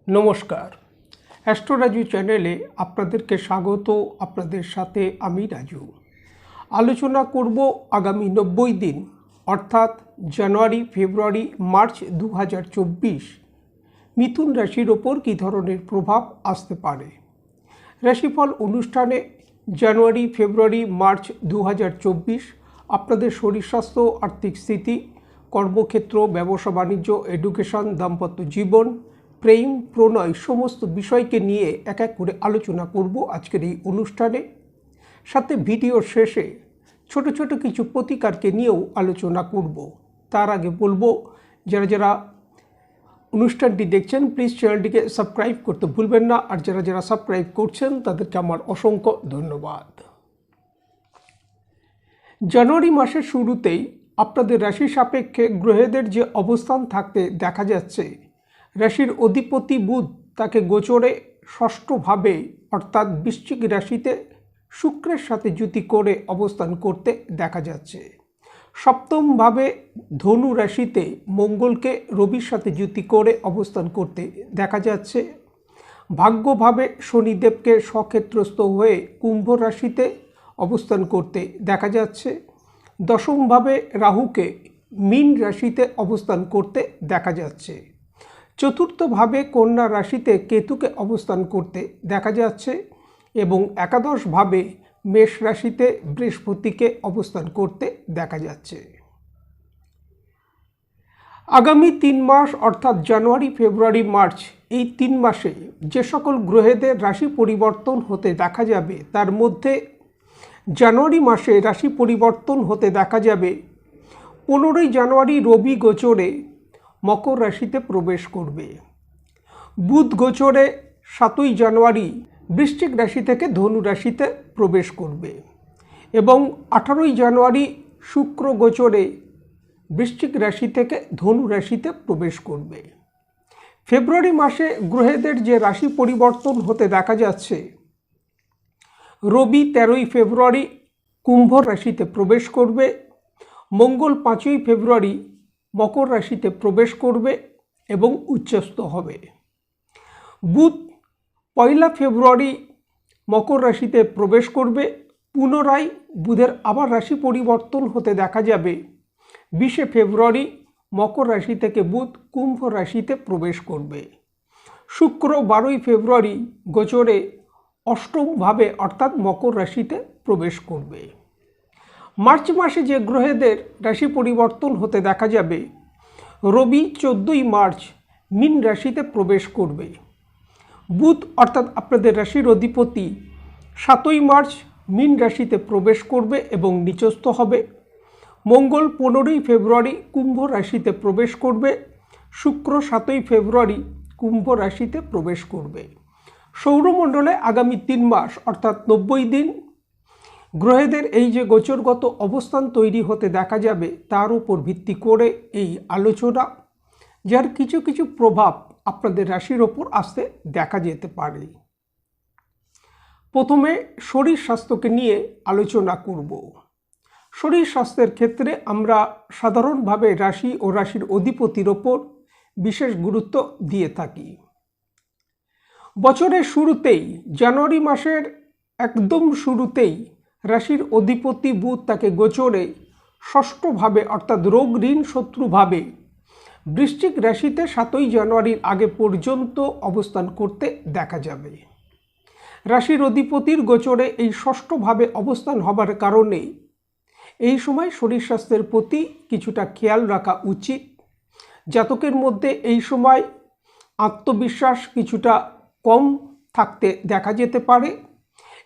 নমস্কার, অ্যাস্ট্রো রাজু চ্যানেলে আপনাদেরকে স্বাগত। আপনাদের সাথে আমি রাজু। আলোচনা করব আগামী 90 দিন অর্থাৎ জানুয়ারি, ফেব্রুয়ারি, মার্চ 2024 মিথুন রাশির ওপর কী ধরনের প্রভাব আসতে পারে। রাশিফল অনুষ্ঠানে জানুয়ারি, ফেব্রুয়ারি, মার্চ 2024 আপনাদের শরীর স্বাস্থ্য, আর্থিক স্থিতি, কর্মক্ষেত্র, ব্যবসা বাণিজ্য, এডুকেশন, দাম্পত্য জীবন, প্রেম, প্রণয় সমস্ত বিষয়কে নিয়ে এক এক করে আলোচনা করব আজকের এই অনুষ্ঠানে। সাথে ভিডিওর শেষে ছোট ছোট কিছু প্রতিকারকে নিয়েও আলোচনা করব। তার আগে বলবো, যারা যারা অনুষ্ঠানটি দেখছেন প্লিজ চ্যানেলটিকে সাবস্ক্রাইব করতে ভুলবেন না, আর যারা যারা সাবস্ক্রাইব করছেন তাদেরকে আমার অসংখ্য ধন্যবাদ। জানুয়ারি মাসের শুরুতেই আপনাদের রাশি সাপেক্ষে গ্রহেদের যে অবস্থান থাকতে দেখা যাচ্ছে, রাশির অধিপতি বুধ তাকে গোচরে ষষ্ঠভাবে অর্থাৎ বৃশ্চিক রাশিতে শুক্রের সাথে যুতি করে অবস্থান করতে দেখা যাচ্ছে। সপ্তমভাবে ধনু রাশিতে মঙ্গলকে রবির সাথে যুতি করে অবস্থান করতে দেখা যাচ্ছে। ভাগ্যভাবে শনিদেবকে স্বক্ষেত্রস্থ হয়ে কুম্ভ রাশিতে অবস্থান করতে দেখা যাচ্ছে। দশমভাবে রাহুকে মীন রাশিতে অবস্থান করতে দেখা যাচ্ছে। চতুর্থভাবে কন্যা রাশিতে কেতুকে অবস্থান করতে দেখা যাচ্ছে এবং একাদশভাবে মেষ রাশিতে বৃহস্পতিকে অবস্থান করতে দেখা যাচ্ছে। আগামী 3 মাস অর্থাৎ জানুয়ারি, ফেব্রুয়ারি, মার্চ এই 3 মাসে যে সকল গ্রহেদের রাশি পরিবর্তন হতে দেখা যাবে, তার মধ্যে জানুয়ারি মাসে রাশি পরিবর্তন হতে দেখা যাবে 15ই জানুয়ারি রবি গোচরে মকর রাশিতে প্রবেশ করবে। বুধ গোচরে 7ই জানুয়ারি বৃশ্চিক রাশি থেকে ধনু রাশিতে প্রবেশ করবে এবং 18ই জানুয়ারি শুক্র গোচরে বৃশ্চিক রাশি থেকে ধনু রাশিতে প্রবেশ করবে। ফেব্রুয়ারি মাসে গ্রহেদের যে রাশি পরিবর্তন হতে দেখা যাচ্ছে, রবি 13ই ফেব্রুয়ারি কুম্ভ রাশিতে প্রবেশ করবে, মঙ্গল 5ই ফেব্রুয়ারি মকর রাশিতে প্রবেশ করবে এবং উচ্চস্থ হবে। বুধ 1 ফেব্রুয়ারি মকর রাশিতে প্রবেশ করবে। পুনরায় বুধের আবার রাশি পরিবর্তন হতে দেখা যাবে 20 ফেব্রুয়ারি মকর রাশি থেকে বুধ কুম্ভ রাশিতে প্রবেশ করবে। শুক্র 12ই ফেব্রুয়ারি গোচরে অষ্টমভাবে অর্থাৎ মকর রাশিতে প্রবেশ করবে। মার্চ মাসে যে গ্রহেদের রাশি পরিবর্তন হতে দেখা যাবে, রবি 14ই মার্চ মীন রাশিতে প্রবেশ করবে। বুধ অর্থাৎ আপনাদের রাশির অধিপতি 7ই মার্চ মীন রাশিতে প্রবেশ করবে এবং নিচস্থ হবে। মঙ্গল 15ই ফেব্রুয়ারি কুম্ভ রাশিতে প্রবেশ করবে। শুক্র 7ই ফেব্রুয়ারি কুম্ভ রাশিতে প্রবেশ করবে। সৌরমণ্ডলে আগামী 3 মাস অর্থাৎ 90 দিন গ্রহেদের এই যে গোচরগত অবস্থান তৈরি হতে দেখা যাবে, তার উপর ভিত্তি করে এই আলোচনা, যার কিছু কিছু প্রভাব আপনাদের রাশির ওপর আসতে দেখা যেতে পারে। প্রথমে শরীর স্বাস্থ্যকে নিয়ে আলোচনা করব। শরীর স্বাস্থ্যের ক্ষেত্রে আমরা সাধারণভাবে রাশি ও রাশির অধিপতির ওপর বিশেষ গুরুত্ব দিয়ে থাকি। বছরের শুরুতেই জানুয়ারি মাসের একদম শুরুতেই রাশির অধিপতি বুধ তাকে গোচরে ষষ্ঠভাবে অর্থাৎ রোগ ঋণ শত্রুভাবে বৃশ্চিক রাশিতে 7ই জানুয়ারির আগে পর্যন্ত অবস্থান করতে দেখা যাবে। রাশির অধিপতির গোচরে এই ষষ্ঠভাবে অবস্থান হবার কারণে এই সময় শরীর স্বাস্থ্যের প্রতি কিছুটা খেয়াল রাখা উচিত। জাতকের মধ্যে এই সময় আত্মবিশ্বাস কিছুটা কম থাকতে দেখা যেতে পারে।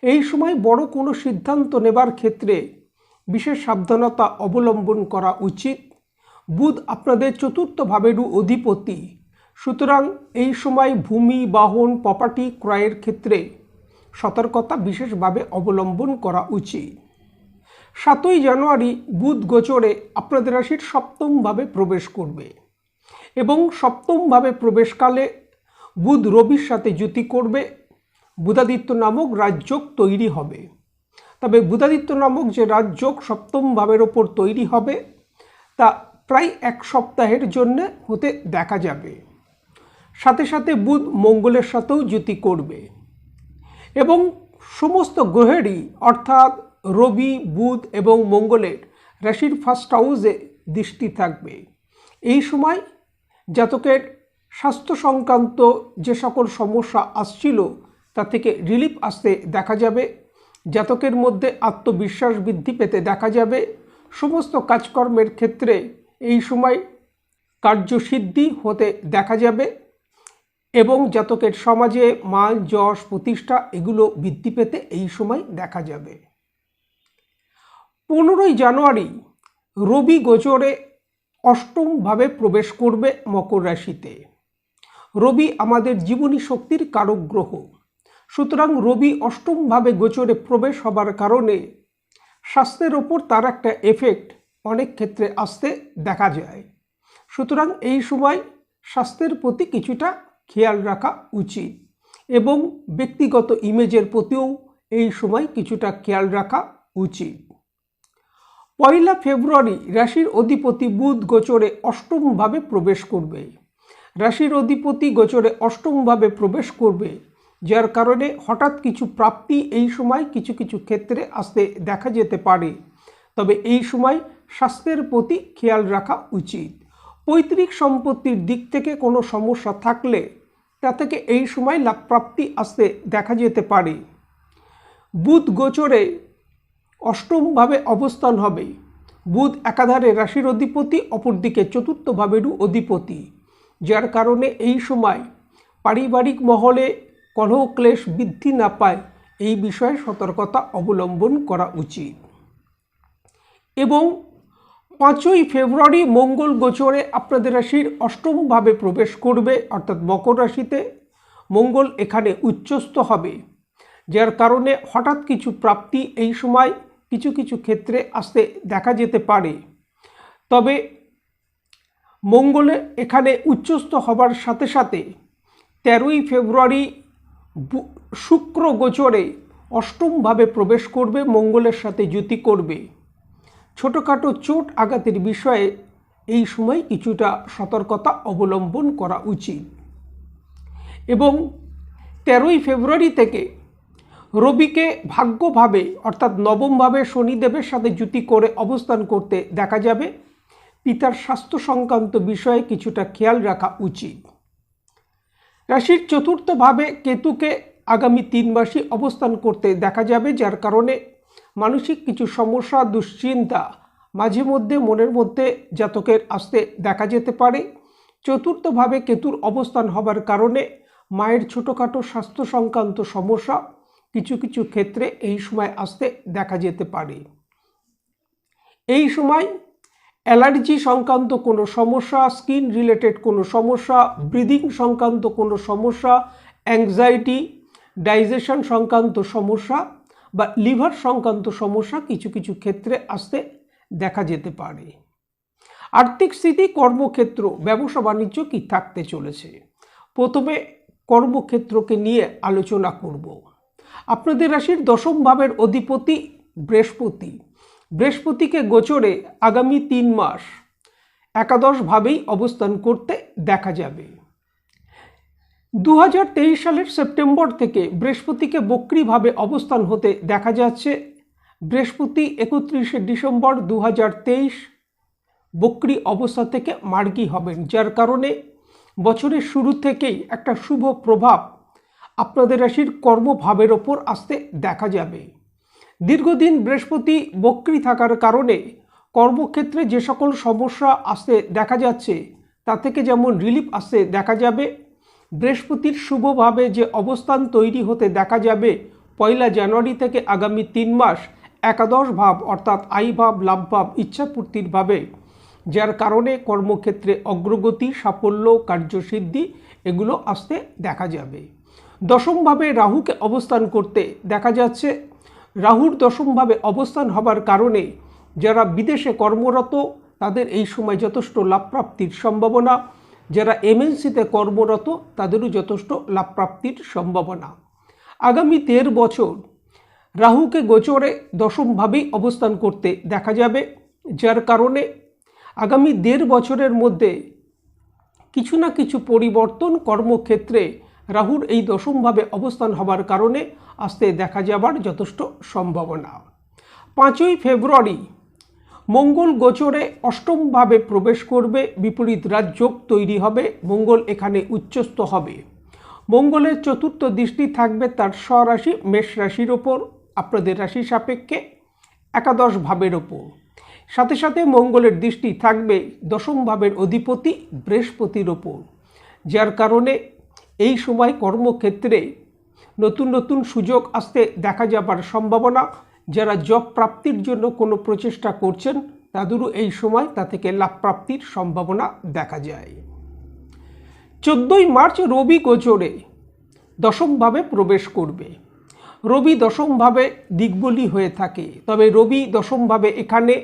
এই সময় বড় কোনো সিদ্ধান্ত নেবার ক্ষেত্রে বিশেষ সাবধানতা অবলম্বন করা উচিত। বুধ আপনাদের চতুর্থ ভাবেরও অধিপতি, সুতরাং এই সময় ভূমি, বাহন, প্রপার্টি ক্রয়ের ক্ষেত্রে সতর্কতা বিশেষভাবে অবলম্বন করা উচিত। 7ই জানুয়ারি বুধ গোচরে আপনাদের রাশির সপ্তমভাবে প্রবেশ করবে এবং সপ্তমভাবে প্রবেশকালে বুধ রবির সাথে যুতি করবে। বুধাদিত্য নামক রাজযোগ তৈরি হবে। তবে বুধাদিত্য নামক যে রাজযোগ সপ্তম ভাবের ওপর তৈরি হবে, তা প্রায় 1 সপ্তাহের জন্য হতে দেখা যাবে। সাথে সাথে বুধ মঙ্গলের সাথেও যুতি করবে এবং সমস্ত গ্রহেরই অর্থাৎ রবি, বুধ এবং মঙ্গলের রাশির ফার্স্ট হাউসে দৃষ্টি থাকবে। এই সময় জাতকের স্বাস্থ্য সংক্রান্ত যে সকল সমস্যা আসছিল তা থেকে রিলিফ আসতে দেখা যাবে। জাতকের মধ্যে আত্মবিশ্বাস বৃদ্ধি পেতে দেখা যাবে। সমস্ত কাজকর্মের ক্ষেত্রে এই সময় কার্যসিদ্ধি হতে দেখা যাবে এবং জাতকের সমাজে মান, যশ, প্রতিষ্ঠা এগুলো বৃদ্ধি পেতে এই সময় দেখা যাবে। 15ই জানুয়ারি রবি গোচরে অষ্টমভাবে প্রবেশ করবে মকর রাশিতে। রবি আমাদের জীবনী শক্তির কারক গ্রহ, সুতরাং রবি অষ্টমভাবে গোচরে প্রবেশ হবার কারণে স্বাস্থ্যের ওপর তার একটা এফেক্ট অনেক ক্ষেত্রে আসতে দেখা যায়। সুতরাং এই সময় স্বাস্থ্যের প্রতি কিছুটা খেয়াল রাখা উচিত এবং ব্যক্তিগত ইমেজের প্রতিও এই সময় কিছুটা খেয়াল রাখা উচিত। 1 ফেব্রুয়ারি রাশির অধিপতি বুধ গোচরে অষ্টমভাবে প্রবেশ করবে। রাশির অধিপতি গোচরে অষ্টমভাবে প্রবেশ করবে, যার কারণে হঠাৎ কিছু প্রাপ্তি এই সময় কিছু কিছু ক্ষেত্রে আসতে দেখা যেতে পারে। তবে এই সময় স্বাস্থ্যের প্রতি খেয়াল রাখা উচিত। পৈতৃক সম্পত্তির দিক থেকে কোনো সমস্যা থাকলে তা থেকে এই সময় লাভপ্রাপ্তি আসতে দেখা যেতে পারে। বুধ গোচরে অষ্টমভাবে অবস্থান হবে। বুধ একাধারে রাশির অধিপতি, অপরদিকে চতুর্থ ভাবেরও অধিপতি, যার কারণে এই সময় পারিবারিক মহলে কলহ ক্লেশ বৃদ্ধি না পায় এই বিষয়ে সতর্কতা অবলম্বন করা উচিত। এবং 5ই ফেব্রুয়ারি মঙ্গল গোচরে আপনাদের রাশির অষ্টমভাবে প্রবেশ করবে, অর্থাৎ মকর রাশিতে। মঙ্গল এখানে উচ্চস্থ হবে, যার কারণে হঠাৎ কিছু প্রাপ্তি এই সময় কিছু কিছু ক্ষেত্রে আসতে দেখা যেতে পারে। তবে মঙ্গলে এখানে উচ্চস্থ হবার সাথে সাথে 13ই ফেব্রুয়ারি শুক্র গোচরে অষ্টমভাবে প্রবেশ করবে, মঙ্গলের সাথে যুতি করবে। ছোটোখাটো চোট আঘাতের বিষয়ে এই সময় কিছুটা সতর্কতা অবলম্বন করা উচিত। এবং 13ই ফেব্রুয়ারি থেকে রবিকে ভাগ্যভাবে অর্থাৎ নবমভাবে শনিদেবের সাথে যুতি করে অবস্থান করতে দেখা যাবে। পিতার স্বাস্থ্য সংক্রান্ত বিষয়ে কিছুটা খেয়াল রাখা উচিত। রাশির চতুর্থভাবে কেতুকে আগামী 3 মাসই অবস্থান করতে দেখা যাবে, যার কারণে মানসিক কিছু সমস্যা, দুশ্চিন্তা মাঝে মধ্যে মনের মধ্যে জাতকের আসতে দেখা যেতে পারে। চতুর্থভাবে কেতুর অবস্থান হবার কারণে মায়ের ছোটোখাটো স্বাস্থ্য সংক্রান্ত সমস্যা কিছু কিছু ক্ষেত্রে এই সময় আসতে দেখা যেতে পারে। এই সময় অ্যালার্জি সংক্রান্ত কোনো সমস্যা, স্কিন রিলেটেড কোনো সমস্যা, ব্রিদিং সংক্রান্ত কোনো সমস্যা, অ্যাংজাইটি, ডাইজেশন সংক্রান্ত সমস্যা বা লিভার সংক্রান্ত সমস্যা কিছু কিছু ক্ষেত্রে আসতে দেখা যেতে পারে। আর্থিক স্থিতি, কর্মক্ষেত্র, ব্যবসা বাণিজ্য কি থাকতে চলেছে? প্রথমে কর্মক্ষেত্রকে নিয়ে আলোচনা করব। আপনাদের রাশির 10ম ভাবের অধিপতি বৃহস্পতিকে গোচরে আগামী 3 মাস একাদশভাবেই অবস্থান করতে দেখা যাবে। 2023 সালের সেপ্টেম্বর থেকে বৃহস্পতিকে বক্রীভাবে অবস্থান হতে দেখা যাচ্ছে। বৃহস্পতি 31শে ডিসেম্বর 2023 বক্রী অবস্থা থেকে মার্গী হবেন, যার কারণে বছরের শুরু থেকেই একটা শুভ প্রভাব আপনাদের রাশির কর্মভাবের ওপর আসতে দেখা যাবে। দীর্ঘদিন বৃহস্পতি বক্রী থাকার কারণে কর্মক্ষেত্রে যে সকল সমস্যা আসতে দেখা যাচ্ছে তা থেকে যেমন রিলিফ আসতে দেখা যাবে, বৃহস্পতির শুভভাবে যে অবস্থান তৈরি হতে দেখা যাবে 1 জানুয়ারি থেকে আগামী 3 মাস একাদশ ভাব অর্থাৎ আয় ভাব, লাভ ভাব, ইচ্ছাপূর্তির ভাবে, যার কারণে কর্মক্ষেত্রে অগ্রগতি, সাফল্য, কার্যসিদ্ধি এগুলো আসতে দেখা যাবে। 10ম ভাবে রাহুকে অবস্থান করতে দেখা যাচ্ছে। রাহুর 10ম ভাবে অবস্থান হবার কারণে যারা বিদেশে কর্মরত তাদের এই সময় যথেষ্ট লাভপ্রাপ্তির সম্ভাবনা, যারা এমএনসিতে কর্মরত তাদেরও যথেষ্ট লাভপ্রাপ্তির সম্ভাবনা। আগামী 13 বছর রাহুকে গোচরে 10ম ভাবেই অবস্থান করতে দেখা যাবে, যার কারণে আগামী 1.5 বছরের মধ্যে কিছু না কিছু পরিবর্তন কর্মক্ষেত্রে রাহুর এই দশমভাবে অবস্থান হবার কারণে আসতে দেখা যাবার যথেষ্ট সম্ভাবনা। 5ই ফেব্রুয়ারি মঙ্গল গোচরে অষ্টমভাবে প্রবেশ করবে, বিপরীত রাজযোগ তৈরি হবে, মঙ্গল এখানে উচ্চস্থ হবে। মঙ্গলের চতুর্থ দৃষ্টি থাকবে তার স্বরাশি মেষ রাশির ওপর, আপনাদের রাশি সাপেক্ষে একাদশ ভাবের ওপর। সাথে সাথে মঙ্গলের দৃষ্টি থাকবে দশম ভাবের অধিপতি বৃহস্পতির ওপর, যার কারণে এই সময় কর্মক্ষেত্রে নতুন নতুন সুযোগ আসতে দেখা যাবার সম্ভাবনা। যারা জব প্রাপ্তির জন্য কোনো প্রচেষ্টা করছেন তাদেরও এই সময় তা থেকে লাভ প্রাপ্তির সম্ভাবনা দেখা যায়। 14ই মার্চ রবি গোচরে দশমভাবে প্রবেশ করবে। রবি দশমভাবে দিগ্বলী হয়ে থাকে, তবে রবি দশমভাবে এখানে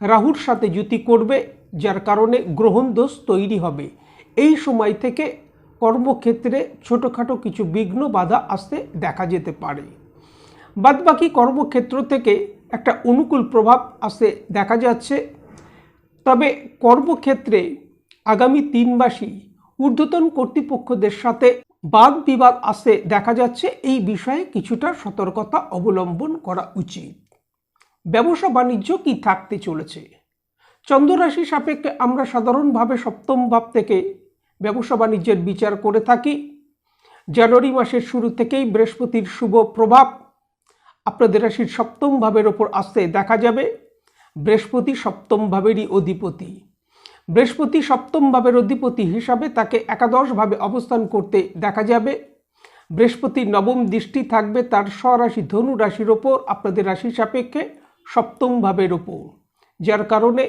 রাহুর সাথে যুতি করবে, যার কারণে গ্রহণ দোষ তৈরি হবে। এই সময় থেকে কর্মক্ষেত্রে ছোটোখাটো কিছু বিঘ্ন বাধা আসতে দেখা যেতে পারে। বাদবাকি কর্মক্ষেত্র থেকে একটা অনুকূল প্রভাব আসতে দেখা যাচ্ছে। তবে কর্মক্ষেত্রে আগামী 3 মাসই ঊর্ধ্বতন কর্তৃপক্ষদের সাথে বাদ বিবাদ আসতে দেখা যাচ্ছে। এই বিষয়ে কিছুটা সতর্কতা অবলম্বন করা উচিত। ব্যবসা বাণিজ্য কি থাকতে চলেছে? চন্দ্ররাশি সাপেক্ষে আমরা সাধারণভাবে সপ্তম ভাব থেকে ব্যবসা বাণিজ্যের বিচার করে থাকি। জানুয়ারি মাসের শুরু থেকেই বৃহস্পতির শুভ প্রভাব আপনাদের রাশির সপ্তম ভাবের ওপর আসতে দেখা যাবে। বৃহস্পতি সপ্তম ভাবেরই অধিপতি। বৃহস্পতি সপ্তম ভাবের অধিপতি হিসাবে তাকে একাদশ ভাবে অবস্থান করতে দেখা যাবে। বৃহস্পতির নবম দৃষ্টি থাকবে তার স্বরাশি ধনু রাশির ওপর, আপনাদের রাশি সাপেক্ষে সপ্তম ভাবের ওপর, যার কারণে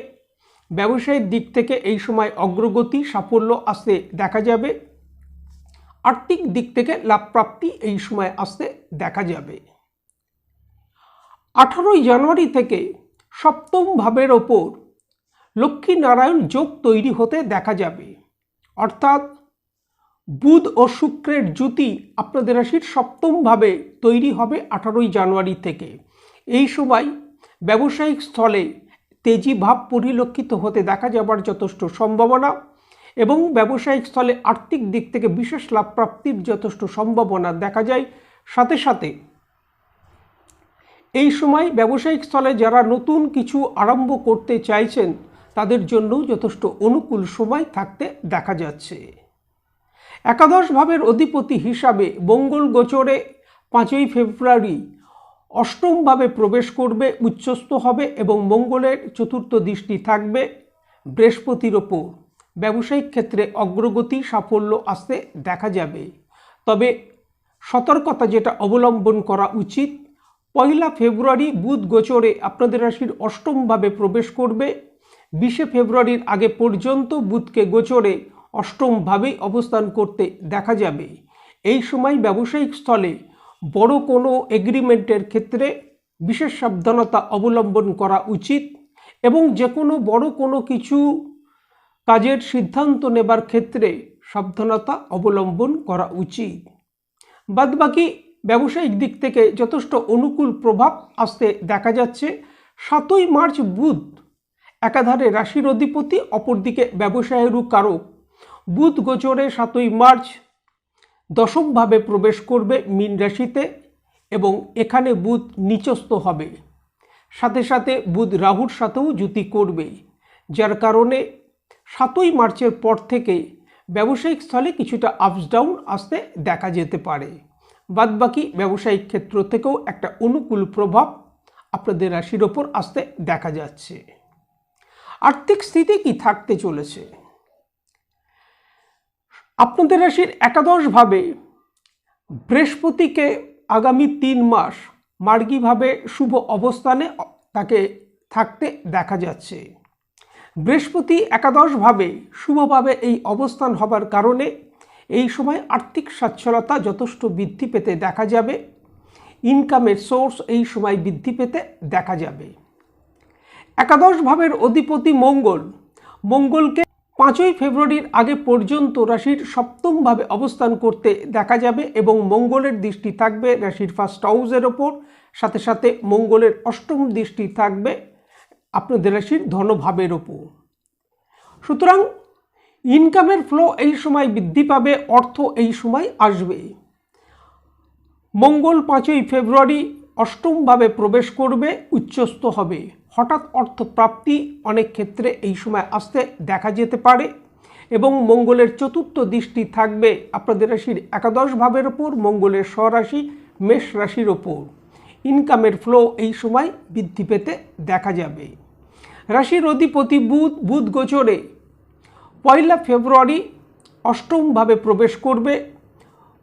ব্যবসায়ের দিক থেকে এই সময় অগ্রগতি সাফল্য আসতে দেখা যাবে। আর্থিক দিক থেকে লাভ প্রাপ্তি এই সময় আসতে দেখা যাবে। 18ই জানুয়ারি থেকে সপ্তম ভাবের ওপর লক্ষ্মী নারায়ণ যোগ তৈরি হতে দেখা যাবে, অর্থাৎ বুধ ও শুক্রের যুতি আপনাদের রাশির সপ্তম ভাবে তৈরি হবে 18ই জানুয়ারি থেকে। এই সময় ব্যবসায়িক স্থলে তেজি ভাব পরিলক্ষিত হতে দেখা যাবার যথেষ্ট সম্ভাবনা এবং ব্যবসায়িক স্থলে আর্থিক দিক থেকে বিশেষ লাভ প্রাপ্তির যথেষ্ট সম্ভাবনা দেখা যায়। সাথে সাথে এই সময় ব্যবসায়িক স্থলে যারা নতুন কিছু আরম্ভ করতে চাইছেন তাদের জন্যও যথেষ্ট অনুকূল সময় থাকতে দেখা যাচ্ছে। একাদশ ভাবের অধিপতি হিসাবে মঙ্গল গোচরে 5ই ফেব্রুয়ারি অষ্টমভাবে প্রবেশ করবে, উচ্চস্থ হবে এবং মঙ্গলের চতুর্থ দৃষ্টি থাকবে বৃহস্পতির ওপর। ব্যবসায়িক ক্ষেত্রে অগ্রগতি সাফল্য আসতে দেখা যাবে। তবে সতর্কতা যেটা অবলম্বন করা উচিত, 1 ফেব্রুয়ারি বুধ গোচরে আপনাদের রাশির অষ্টমভাবে প্রবেশ করবে। 20 ফেব্রুয়ারির আগে পর্যন্ত বুধকে গোচরে অষ্টমভাবেই অবস্থান করতে দেখা যাবে। এই সময় ব্যবসায়িক স্থলে বড় কোনো এগ্রিমেন্টের ক্ষেত্রে বিশেষ সাবধানতা অবলম্বন করা উচিত এবং যে কোনো বড় কোনো কিছু কাজের সিদ্ধান্ত নেবার ক্ষেত্রে সাবধানতা অবলম্বন করা উচিত। বাদবাকি ব্যবসায়িক দিক থেকে যথেষ্ট অনুকূল প্রভাব আসতে দেখা যাচ্ছে। 7ই মার্চ বুধ একাধারে রাশির অধিপতি, অপরদিকে ব্যবসায়েরও কারক। বুধ গোচরে 7ই মার্চ দশমভাবে প্রবেশ করবে মীন রাশিতে এবং এখানে বুধ নিচস্থ হবে। সাথে সাথে বুধ রাহুর সাথেও যুতি করবে, যার কারণে 7ই মার্চের পর থেকে ব্যবসায়িক স্থলে কিছুটা আপস ডাউন আসতে দেখা যেতে পারে। বাদবাকি ব্যবসায়িক ক্ষেত্র থেকেও একটা অনুকূল প্রভাব আপনাদের রাশির ওপর আসতে দেখা যাচ্ছে। আর্থিক স্থিতি কি থাকতে চলেছে? আপনাদের রাশির একাদশভাবে বৃহস্পতিকে আগামী 3 মাস মার্গীভাবে শুভ অবস্থানে তাকে থাকতে দেখা যাচ্ছে। বৃহস্পতি একাদশভাবে শুভভাবে এই অবস্থান হবার কারণে এই সময় আর্থিক সচ্ছলতা যথেষ্ট বৃদ্ধি পেতে দেখা যাবে। ইনকামের সোর্স এই সময় বৃদ্ধি পেতে দেখা যাবে। একাদশ ভাবের অধিপতি মঙ্গলকে 5ই ফেব্রুয়ারির আগে পর্যন্ত রাশির সপ্তম ভাবে অবস্থান করতে দেখা যাবে এবং মঙ্গলের দৃষ্টি থাকবে রাশির ফার্স্ট হাউসের ওপর। সাথে সাথে মঙ্গলের অষ্টম দৃষ্টি থাকবে আপনাদের রাশির ধনভাবের ওপর। সুতরাং ইনকামের ফ্লো এই সময় বৃদ্ধি পাবে, অর্থ এই সময় আসবে। মঙ্গল 5ই ফেব্রুয়ারি অষ্টমভাবে প্রবেশ করবে, উচ্চস্থ হবে। হঠাৎ অর্থ প্রাপ্তি অনেক ক্ষেত্রে এই সময় আসতে দেখা যেতে পারে এবং মঙ্গলের চতুর্থ দৃষ্টি থাকবে আপনাদের রাশির একাদশ ভাবের ওপর, মঙ্গলের স্বরাশি মেষ রাশির ওপর। ইনকামের ফ্লো এই সময় বৃদ্ধি পেতে দেখা যাবে। রাশির অধিপতি বুধ গোচরে 1 ফেব্রুয়ারি অষ্টমভাবে প্রবেশ করবে।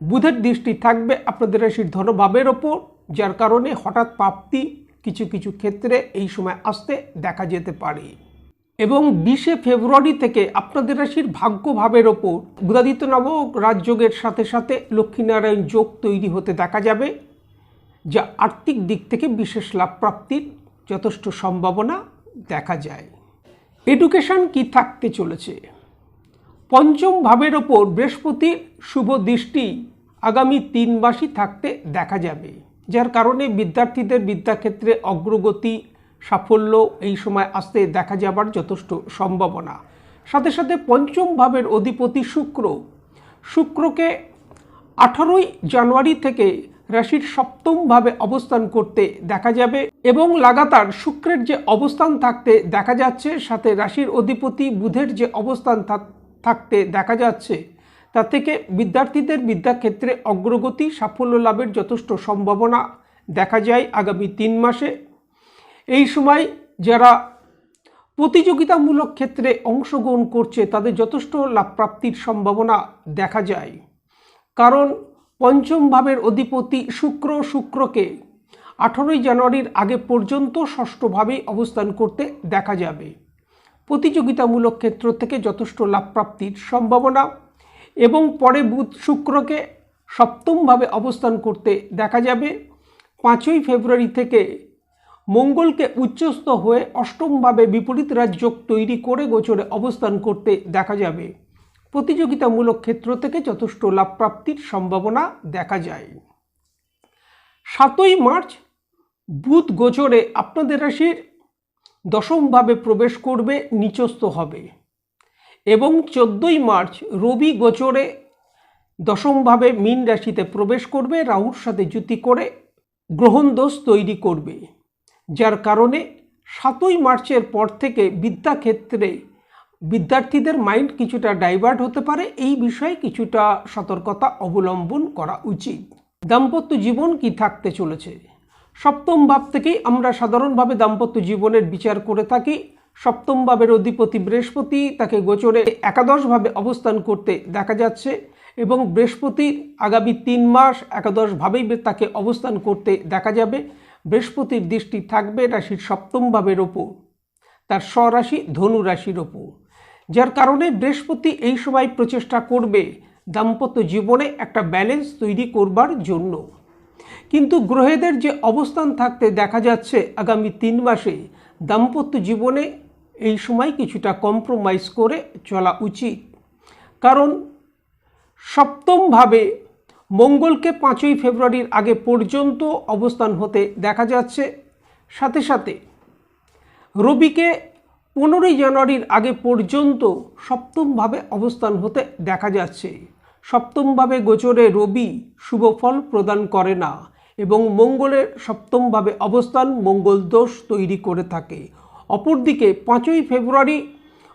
বুধের দৃষ্টি থাকবে আপনাদের রাশির ধনভাবের ওপর, যার কারণে হঠাৎ প্রাপ্তি কিছু কিছু ক্ষেত্রে এই সময় আসতে দেখা যেতে পারে। এবং 20 ফেব্রুয়ারি থেকে আপনাদের রাশির ভাগ্যভাবের ওপর বুধাদিত্য নবক রাজযোগের সাথে সাথে লক্ষ্মীনারায়ণ যোগ তৈরি হতে দেখা যাবে, যা আর্থিক দিক থেকে বিশেষ লাভ প্রাপ্তির যথেষ্ট সম্ভাবনা দেখা যায়। এডুকেশন কি থাকতে চলেছে? পঞ্চম ভাবের ওপর বৃহস্পতির শুভ দৃষ্টি আগামী 3 মাসই থাকতে দেখা যাবে, যার কারণে বিদ্যার্থীদের বিদ্যাক্ষেত্রে অগ্রগতি সাফল্য এই সময় আসতে দেখা যাবার যথেষ্ট সম্ভাবনা। সাথে সাথে পঞ্চম ভাবের অধিপতি শুক্রকে 18ই জানুয়ারি থেকে রাশির সপ্তমভাবে অবস্থান করতে দেখা যাবে এবং লাগাতার শুক্রের যে অবস্থান থাকতে দেখা যাচ্ছে, সাথে রাশির অধিপতি বুধের যে অবস্থান থাকতে দেখা যাচ্ছে, তা থেকে বিদ্যার্থীদের বিদ্যাক্ষেত্রে অগ্রগতি সাফল্য লাভের যথেষ্ট সম্ভাবনা দেখা যায় আগামী 3 মাসে। এই সময় যারা প্রতিযোগিতামূলক ক্ষেত্রে অংশগ্রহণ করছে তাদের যথেষ্ট লাভ প্রাপ্তির সম্ভাবনা দেখা যায়, কারণ পঞ্চম ভাবের অধিপতি শুক্রকে 18ই জানুয়ারির আগে পর্যন্ত ষষ্ঠভাবেই অবস্থান করতে দেখা যাবে। প্রতিযোগিতামূলক ক্ষেত্র থেকে যথেষ্ট লাভ প্রাপ্তির সম্ভাবনা এবং পরে বুধ শুক্রকে সপ্তমভাবে অবস্থান করতে দেখা যাবে। 5ই ফেব্রুয়ারি থেকে মঙ্গলকে উচ্চস্থ হয়ে অষ্টমভাবে বিপরীত রাজযোগ তৈরি করে গোচরে অবস্থান করতে দেখা যাবে। প্রতিযোগিতামূলক ক্ষেত্র থেকে যথেষ্ট লাভ প্রাপ্তির সম্ভাবনা দেখা যায়। 7ই মার্চ বুধ গোচরে আপনাদের রাশির দশমভাবে প্রবেশ করবে, নিচস্থ হবে এবং 14ই মার্চ রবি গোচরে দশমভাবে মীন রাশিতে প্রবেশ করবে, রাহুর সাথে যুতি করে গ্রহণ দোষ তৈরি করবে, যার কারণে 7ই মার্চের পর থেকে বিদ্যাক্ষেত্রে বিদ্যার্থীদের মাইন্ড কিছুটা ডাইভার্ট হতে পারে। এই বিষয়ে কিছুটা সতর্কতা অবলম্বন করা উচিত। দাম্পত্য জীবন কি থাকতে চলেছে? সপ্তম ভাব থেকেই আমরা সাধারণভাবে দাম্পত্য জীবনের বিচার করে থাকি। সপ্তম ভাবের অধিপতি বৃহস্পতি, তাকে গোচরে একাদশভাবে অবস্থান করতে দেখা যাচ্ছে এবং বৃহস্পতির আগামী 3 মাস একাদশভাবেই তাকে অবস্থান করতে দেখা যাবে। বৃহস্পতির দৃষ্টি থাকবে রাশির সপ্তম ভাবের ওপর, তার স্বরাশি ধনু রাশির ওপর, যার কারণে বৃহস্পতি এই সময় প্রচেষ্টা করবে দাম্পত্য জীবনে একটা ব্যালেন্স তৈরি করবার জন্য। কিন্তু গ্রহেদের যে অবস্থান থাকতে দেখা যাচ্ছে আগামী 3 মাসে দাম্পত্য জীবনে এই সময় কিছুটা কম্প্রোমাইজ করে চলা উচিত, কারণ সপ্তমভাবে মঙ্গলকে 5ই ফেব্রুয়ারির আগে পর্যন্ত অবস্থান হতে দেখা যাচ্ছে, সাথে সাথে রবিকে 15ই জানুয়ারির আগে পর্যন্ত সপ্তমভাবে অবস্থান হতে দেখা যাচ্ছে। সপ্তমভাবে গোচরে রবি শুভ ফল প্রদান করে না এবং মঙ্গলের সপ্তমভাবে অবস্থান মঙ্গল দোষ তৈরি করে থাকে। অপরদিকে 5ই ফেব্রুয়ারি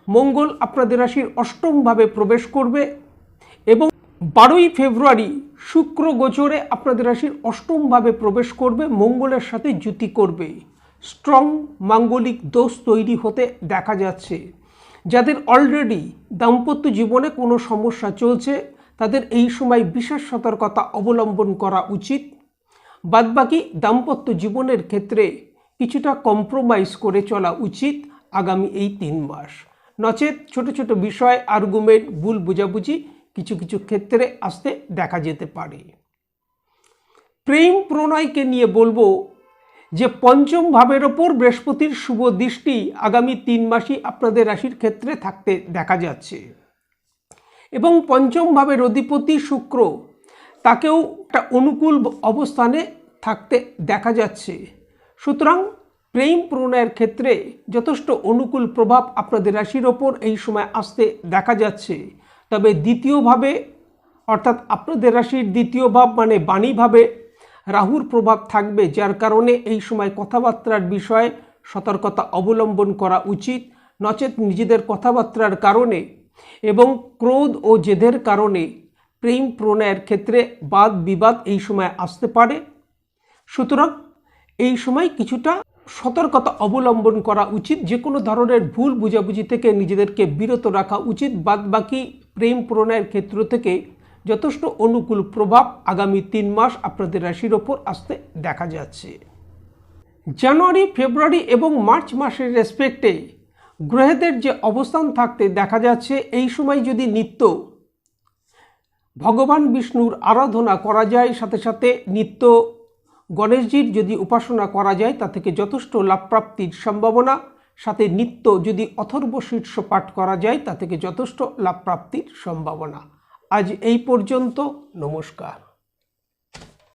মঙ্গল আপনাদের রাশির অষ্টমভাবে প্রবেশ করবে এবং 12ই ফেব্রুয়ারি শুক্র গোচরে আপনাদের রাশির অষ্টমভাবে প্রবেশ করবে, মঙ্গলের সাথে যুতি করবে। স্ট্রং মাঙ্গলিক দোষ তৈরি হতে দেখা যাচ্ছে। যাদের অলরেডি দাম্পত্য জীবনে কোনো সমস্যা চলছে তাদের এই সময় বিশেষ সতর্কতা অবলম্বন করা উচিত। বাদবাকি দাম্পত্য জীবনের ক্ষেত্রে কিছুটা কম্প্রোমাইজ করে চলা উচিত আগামী এই 3 মাস। নচেত ছোট ছোট বিষয় আর্গুমেন্ট ভুল বোঝাবুঝি কিছু কিছু ক্ষেত্রে আসতে দেখা যেতে পারে। প্রেম প্রণয়কে নিয়ে বলবো যে পঞ্চম ভাবের ওপর বৃহস্পতির শুভ দৃষ্টি আগামী 3 মাসই আপনাদের রাশির ক্ষেত্রে থাকতে দেখা যাচ্ছে এবং পঞ্চম ভাবের অধিপতি শুক্র, তাকেও একটা অনুকূল অবস্থানে থাকতে দেখা যাচ্ছে। সুতরাং প্রেম প্রণয়ের ক্ষেত্রে যথেষ্ট অনুকূল প্রভাব আপনাদের রাশির ওপর এই সময় আসতে দেখা যাচ্ছে। তবে দ্বিতীয়ভাবে অর্থাৎ আপনাদের রাশির দ্বিতীয় ভাব মানে বাণীভাবে রাহুর প্রভাব থাকবে, যার কারণে এই সময় কথাবার্তার বিষয়ে সতর্কতা অবলম্বন করা উচিত। নচেত নিজেদের কথাবার্তার কারণে এবং ক্রোধ ও জেদের কারণে প্রেম প্রণয়ের ক্ষেত্রে বাদ বিবাদ এই সময় আসতে পারে। সুতরাং এই সময় কিছুটা সতর্কতা অবলম্বন করা উচিত। যে কোনো ধরনের ভুল বুঝাবুঝি থেকে নিজেদেরকে বিরত রাখা উচিত। বাদবাকি প্রেম প্রণয়ের ক্ষেত্র থেকে যথেষ্ট অনুকূল প্রভাব আগামী 3 মাস আপনাদের রাশির ওপর আসতে দেখা যাচ্ছে। জানুয়ারি, ফেব্রুয়ারি এবং মার্চ মাসের রেসপেক্টে গ্রহেদের যে অবস্থান থাকতে দেখা যাচ্ছে, এই সময় যদি নিত্য ভগবান বিষ্ণুর আরাধনা করা যায়, সাথে সাথে নিত্য গণেশজির যদি উপাসনা করা যায়, তা থেকে যথেষ্ট লাভপ্রাপ্তির সম্ভাবনা। সাথে নিত্য যদি অথর্ব শীর্ষ পাঠ করা যায়, তা থেকে যথেষ্ট লাভপ্রাপ্তির সম্ভাবনা। আজ এই পর্যন্ত। নমস্কার।